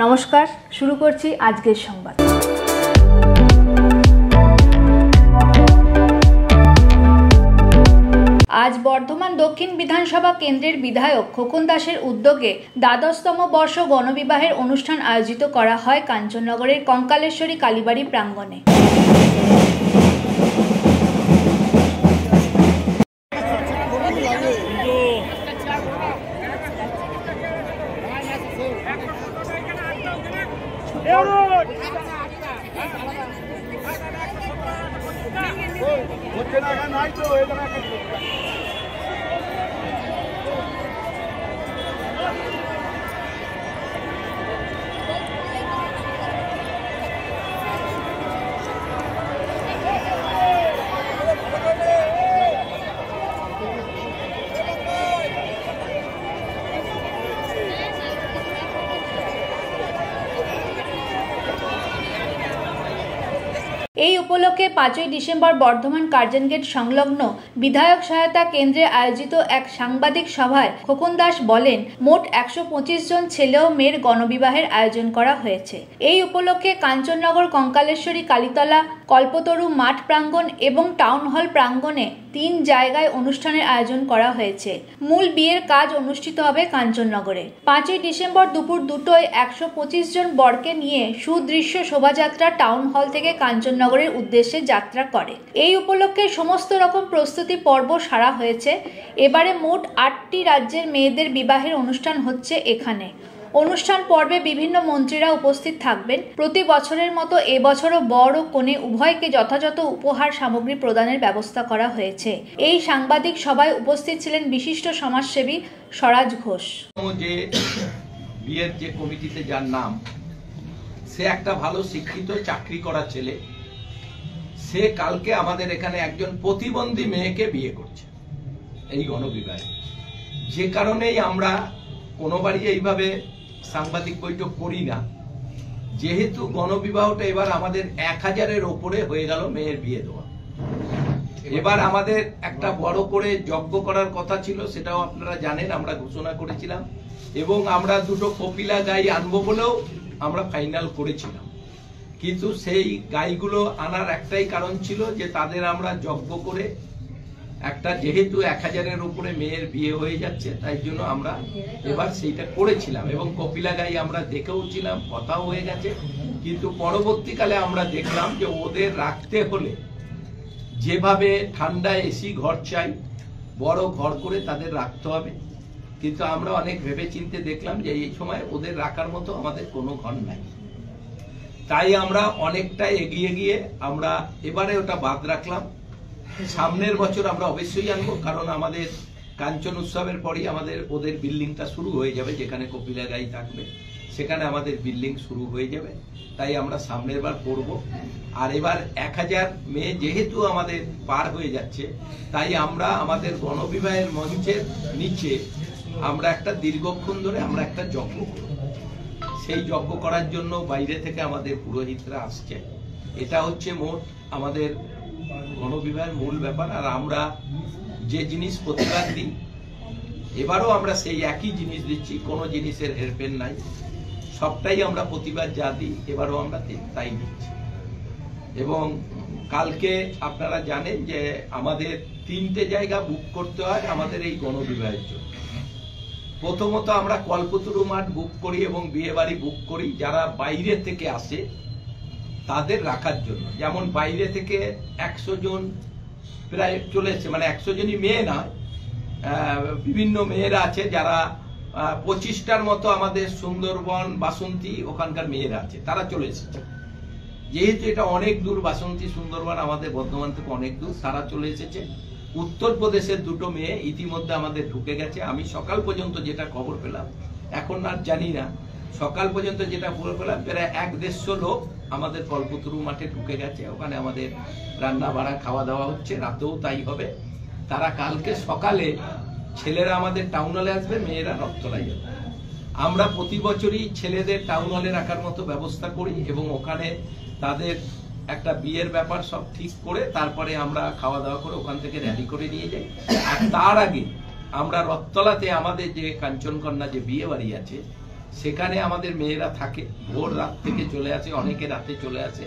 नमस्कार, शुरू करছি আজকের সংবাদ। आज बर्धमान दक्षिण विधानसभा केंद्रेर विधायक খোকন দাসের उद्योगे द्वादशतम वर्ष गणविवाहेर अनुष्ठान आयोजित करा हय कांचननगरेर कंकालेश्वरी कालीबाड़ी प्रांगणे। এই উপলক্ষে 5ই ডিসেম্বর বর্ধমান কার্জন গেট সংলগ্ন বিধায়ক সহায়তা কেন্দ্রে আয়োজিত এক সাংবাদিক সভায় খোকন দাস বলেন, মোট 125 জন ছেলে ও মেয়ের গণবিবাহের আয়োজন করা হয়েছে। এই উপলক্ষে কাঞ্চননগর কঙ্কালেশ্বরী কালীতলা কল্পতরু মাঠ প্রাঙ্গণ এবং টাউন হল প্রাঙ্গণে 3 জায়গায় অনুষ্ঠানের আয়োজন করা হয়েছে। মূল বিয়ের কাজ অনুষ্ঠিত হবে কাঞ্চননগরে। 5ই ডিসেম্বর দুপুর 2টোয় 125 জন বরকে নিয়ে সুদৃশ্য শোভাযাত্রা টাউন হল থেকে কাঞ্চননগরের উদ্দেশ্যে যাত্রা করে। এই উপলক্ষে সমস্ত রকম প্রস্তুতি পর্ব সারা হয়েছে। এবারে মোট 8টি রাজ্যের মেয়েদের বিবাহের অনুষ্ঠান হচ্ছে এখানে। অনুষ্ঠান পর্বে বিভিন্ন মন্ত্রীরা উপস্থিত থাকবেন। প্রতি বছরের মতো এবছরও বর ও কনে উভয়কে যথাযথ উপহার সামগ্রী প্রদানের ব্যবস্থা করা হয়েছে। এই সাংবাদিক সভায় উপস্থিত ছিলেন বিশিষ্ট সমাজসেবী স্বরাজ ঘোষ। যে বিয়ের যে কমিটিতে যার নাম, সে একটা ভালো শিক্ষিত চাকরি করা ছেলে। সে কালকে আমাদের এখানে একজন প্রতিবন্ধী মেয়েকে বিয়ে করছে এই গণবিবাহে। যে কারণেই আমরা কোনোবারই এইভাবে সাংবাদিক বৈঠক করি না, যেহেতু গণবিবাহটা এবার আমাদের 1000-এর ওপরে হয়ে গেল মেয়ের বিয়ে দেওয়া। এবার আমাদের একটা বড় করে যজ্ঞ করার কথা ছিল, সেটাও আপনারা জানেন, আমরা ঘোষণা করেছিলাম এবং আমরা 2টো কপিলা গাই আনবো বলেও আমরা ফাইনাল করেছিলাম। কিন্তু সেই গাইগুলো আনার একটাই কারণ ছিল যে তাদের আমরা যজ্ঞ করে একটা, যেহেতু 1000-এর উপরে মেয়ের বিয়ে হয়ে যাচ্ছে, তাই জন্য আমরা এবার সেইটা করেছিলাম এবং কপিলা গাই আমরা দেখেওছিলাম, কথাও হয়ে গেছে। কিন্তু পরবর্তীকালে আমরা দেখলাম যে ওদের রাখতে হলে যেভাবে ঠান্ডা এসি ঘর চাই, বড় ঘর করে তাদের রাখতে হবে। কিন্তু আমরা অনেক ভেবেচিন্তে দেখলাম যে এই সময় ওদের রাখার মতো আমাদের কোনো ঘর নাই। তাই আমরা অনেকটা এগিয়ে গিয়ে আমরা এবারে ওটা বাদ রাখলাম। সামনের বছর আমরা অবশ্যই আনবো, কারণ আমাদের কাঞ্চন উৎসবের পরই আমাদের ওদের বিল্ডিংটা শুরু হয়ে যাবে। যেখানে কপিলা গাই থাকবে সেখানে আমাদের বিল্ডিং শুরু হয়ে যাবে। তাই আমরা সামনের বার করব। আর এবার 1000 মেয়ে যেহেতু আমাদের পার হয়ে যাচ্ছে, তাই আমরা আমাদের গণবিবাহের মঞ্চের নিচে আমরা একটা দীর্ঘক্ষণ ধরে আমরা একটা যজ্ঞ করব। সেই যজ্ঞ করার জন্য বাইরে থেকে আমাদের পুরোহিতরা আসছে। এটা হচ্ছে মোট আমাদের গণবিবাহের মূল ব্যাপার। আর আমরা যে জিনিস প্রতিবাদ দিই, এবারও আমরা সেই একই জিনিস দিচ্ছি, কোনো জিনিসের হেরফের নাই। সবটাই আমরা প্রতিবাদ যা দিই এবারও আমরা তাই দিচ্ছি। এবং কালকে আপনারা জানেন যে আমাদের 3টে জায়গা বুক করতে হয় আমাদের এই গণবিবাহের জন্য। প্রথমত আমরা কল্পতরু মাঠ বুক করি এবং বিয়ে বাড়ি বুক করি যারা বাইরে থেকে আসে তাদের রাখার জন্য। যেমন বাইরে থেকে 100 জন প্রায় চলে এসেছে, মানে 100 জনই মেয়ে না, বিভিন্ন মেয়েরা আছে যারা 25টার মতো আমাদের সুন্দরবন বাসন্তী ওখানকার মেয়েরা আছে, তারা চলে এসেছে। যেহেতু এটা অনেক দূর, বাসন্তী সুন্দরবন আমাদের বর্ধমান থেকে অনেক দূর, তারা চলে এসেছে। উত্তরপ্রদেশের 2টো মেয়ে ইতিমধ্যে আমাদের ঢুকে গেছে। আমি সকাল পর্যন্ত যেটা খবর পেলাম, এখন আর জানি না, সকাল পর্যন্ত যেটা খবর পেলাম প্রায় 150 লোক আমাদের কল্পতরু মাঠে ঢুকে গেছে। ওখানে আমাদের রান্না বাড়া খাওয়া দাওয়া হচ্ছে, রাতেও তাই হবে। তারা কালকে সকালে ছেলেরা আমাদের টাউন হলে আসবে, মেয়েরা রথতলায় যাবে। আমরা প্রতি বছরই ছেলেদের টাউন হলে রাখার মতো ব্যবস্থা করি এবং ওখানে তাদের একটা বিয়ের ব্যাপার সব ঠিক করে তারপরে আমরা খাওয়া দাওয়া করে ওখান থেকে র্যালি করে নিয়ে যাই। আর তার আগে আমরা রথতলাতে আমাদের যে কাঞ্চনকন্যা যে বিয়ে বাড়ি আছে সেখানে আমাদের মেয়েরা থাকে, ভোর রাত থেকে চলে আসে, অনেকে রাতে চলে আসে,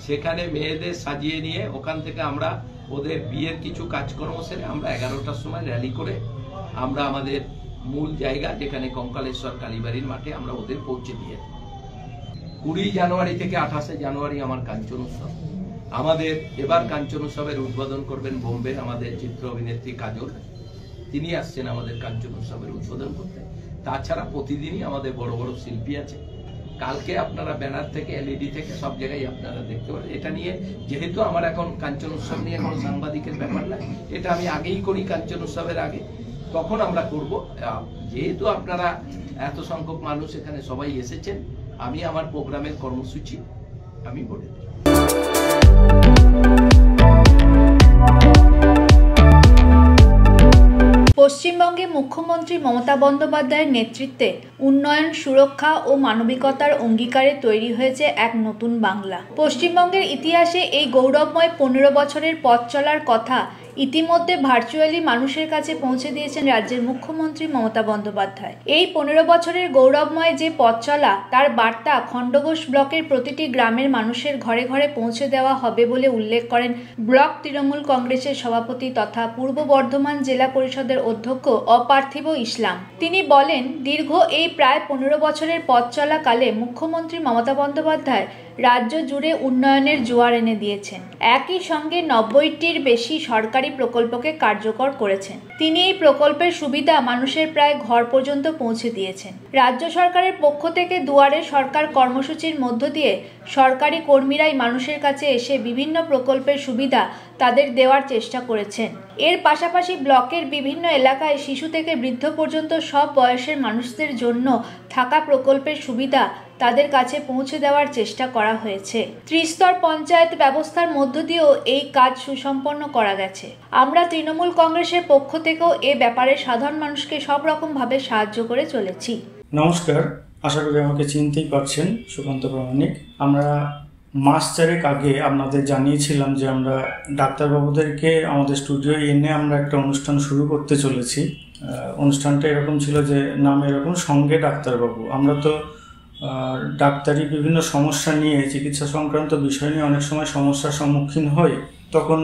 সেখানে মেয়েদের সাজিয়ে নিয়ে ওখান থেকে আমরা ওদের বিয়ের কিছু কাজকর্ম সেরে আমরা 11টার সময় র্যালি করে আমরা আমাদের মূল জায়গা যেখানে কঙ্কালেশ্বর কালীবাড়ির মাঠে আমরা ওদের পৌঁছে দিয়ে 20 জানুয়ারি থেকে 28 জানুয়ারি আমার কাঞ্চন উৎসব। আমাদের এবার কাঞ্চন উৎসবের উদ্বোধন করবেন বোম্বের আমাদের চিত্র অভিনেত্রী কাজল, তিনি আসছেন আমাদের কাঞ্চন উৎসবের উদ্বোধন করতে। তাছাড়া প্রতিদিনই আমাদের বড় বড় শিল্পী আছে। কালকে আপনারা ব্যানার থেকে এলইডি থেকে সব জায়গায় আপনারা দেখতে পারেন। এটা নিয়ে যেহেতু আমার এখন কাঞ্চন উৎসব নিয়ে কোনো সাংবাদিকের ব্যাপার না, এটা আমি আগেই করি কাঞ্চন উৎসবের আগে, তখন আমরা করব। যেহেতু আপনারা এত সংখ্যক মানুষ এখানে সবাই এসেছেন, আমি আমার প্রোগ্রামের কর্মসূচি আমি বলে দিই। পশ্চিমবঙ্গে মুখ্যমন্ত্রী মমতা বন্দ্যোপাধ্যায়ের নেতৃত্বে উন্নয়ন, সুরক্ষা ও মানবিকতার অঙ্গীকারে তৈরি হয়েছে এক নতুন বাংলা। পশ্চিমবঙ্গের ইতিহাসে এই গৌরবময় 15 বছরের পথ চলার কথা ইতিমধ্যে ভার্চুয়ালি মানুষের কাছে পৌঁছে দিয়েছেন রাজ্যের মুখ্যমন্ত্রী মমতা বন্দ্যোপাধ্যায়। এই 15 বছরের গৌরবময় যে পথ চলা, তার বার্তা খণ্ডঘোষ ব্লকের প্রতিটি গ্রামের মানুষের ঘরে ঘরে পৌঁছে দেওয়া হবে বলে উল্লেখ করেন ব্লক তৃণমূল কংগ্রেসের সভাপতি তথা পূর্ব বর্ধমান জেলা পরিষদের অধ্যক্ষ অপার্থিব ইসলাম। তিনি বলেন, দীর্ঘ এই প্রায় 15 বছরের পথ চলাকালে মুখ্যমন্ত্রী মমতা বন্দ্যোপাধ্যায় রাজ্য জুড়ে উন্নয়নের জোয়ার এনে দিয়েছেন। একই সঙ্গে 90টির বেশি সরকারি প্রকল্পকে কার্যকর করেছেন। তিনি এই প্রকল্পের সুবিধা মানুষের প্রায় ঘর পর্যন্ত পৌঁছে দিয়েছেন। রাজ্য সরকারের পক্ষ থেকে দুয়ারে সরকার কর্মসূচির মধ্য দিয়ে সরকারি কর্মীরাই মানুষের কাছে এসে বিভিন্ন প্রকল্পের সুবিধা তাদের দেওয়ার চেষ্টা করেছেন। এর পাশাপাশি ব্লকের বিভিন্ন এলাকায় শিশু থেকে বৃদ্ধ পর্যন্ত সব বয়সের মানুষদের জন্য থাকা প্রকল্পের সুবিধা তাদের কাছে পৌঁছে দেওয়ার চেষ্টা করা হয়েছে। ত্রিস্তর পঞ্চায়েত ব্যবস্থার মধ্য দিয়েও এই কাজ সুসম্পন্ন করা গেছে। আমরা তৃণমূল কংগ্রেসের পক্ষ থেকেও এ ব্যাপারে সাধারণ মানুষকে সব রকম ভাবে সাহায্য করে চলেছি। নমস্কার, আশা করি আমাকে চিনতেই পারছেন, সুকান্ত প্রামাণিক। আমরা মাস 4 আগে আপনাদের জানিয়েছিলাম যে আমরা ডাক্তারবাবুদেরকে আমাদের স্টুডিও এনে আমরা একটা অনুষ্ঠান শুরু করতে চলেছি। অনুষ্ঠানটা এরকম ছিল যে নাম এরকম, সঙ্গে ডাক্তারবাবু। আমরা তো ডাক্তারি বিভিন্ন সমস্যা নিয়ে, চিকিৎসা সংক্রান্ত বিষয় নিয়ে অনেক সময় সমস্যার সম্মুখীন হই। তখন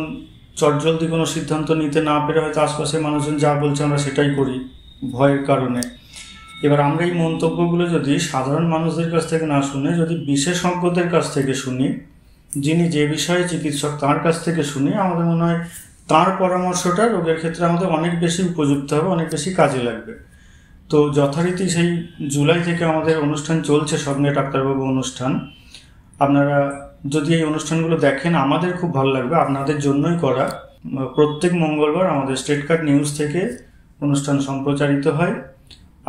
চটজলদি কোনো সিদ্ধান্ত নিতে না পেরে হয়তো আশপাশের মানুষজন যা বলছে আমরা সেটাই করি ভয়ের কারণে। এবার আমরা এই মন্তব্যগুলো যদি সাধারণ মানুষদের কাছ থেকে না শুনে যদি বিশেষজ্ঞদের কাছ থেকে শুনি, যিনি যে বিষয়ে চিকিৎসক তার কাছ থেকে শুনি, আমাদের মনে হয় তার পরামর্শটা রোগের ক্ষেত্রে আমাদের অনেক বেশি উপযুক্ত হবে, অনেক বেশি কাজে লাগবে। তো যথারীতি সেই জুলাই থেকে আমাদের অনুষ্ঠান চলছে, সঙ্গে ডাক্তারবাবু অনুষ্ঠান। আপনারা যদি এই অনুষ্ঠানগুলো দেখেন আমাদের খুব ভালো লাগবে, আপনাদের জন্যই করা। প্রত্যেক মঙ্গলবার আমাদের স্টেট কার্ড নিউজ থেকে অনুষ্ঠান সম্প্রচারিত হয়।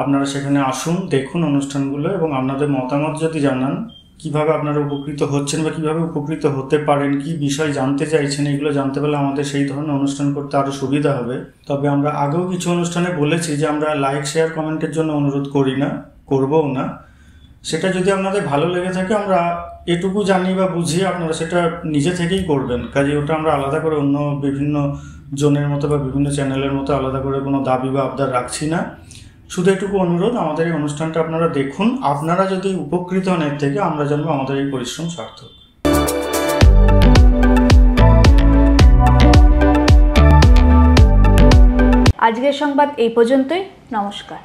আপনারা সেখানে আসুন, দেখুন অনুষ্ঠানগুলো এবং আপনাদের মতামত যদি জানান, কিভাবে আপনারা উপকৃত হচ্ছেন বা কিভাবে উপকৃত হতে পারেন, কি বিষয় জানতে চাইছেন, এগুলো জানতে পারলে আমাদের সেই ধরনের অনুষ্ঠান করতে আরও সুবিধা হবে। তবে আমরা আগেও কিছু অনুষ্ঠানে বলেছি যে আমরা লাইক, শেয়ার, কমেন্টের জন্য অনুরোধ করি না, করবও না। সেটা যদি আপনাদের ভালো লেগে থাকে, আমরা এটুকু জানি বা বুঝি, আপনারা সেটা নিজে থেকেই করবেন। কাজে ওটা আমরা আলাদা করে অন্য বিভিন্ন জনের মতো বা বিভিন্ন চ্যানেলের মতো আলাদা করে কোনো দাবি বা আবদার রাখছি না। শুধু এটুকু অনুরোধ, আমাদের এই অনুষ্ঠানটা আপনারা দেখুন। আপনারা যদি উপকৃত হন এর থেকে, আমরা জানবো আমাদের এই পরিশ্রম সার্থক। আজকের সংবাদ এই পর্যন্তই। নমস্কার।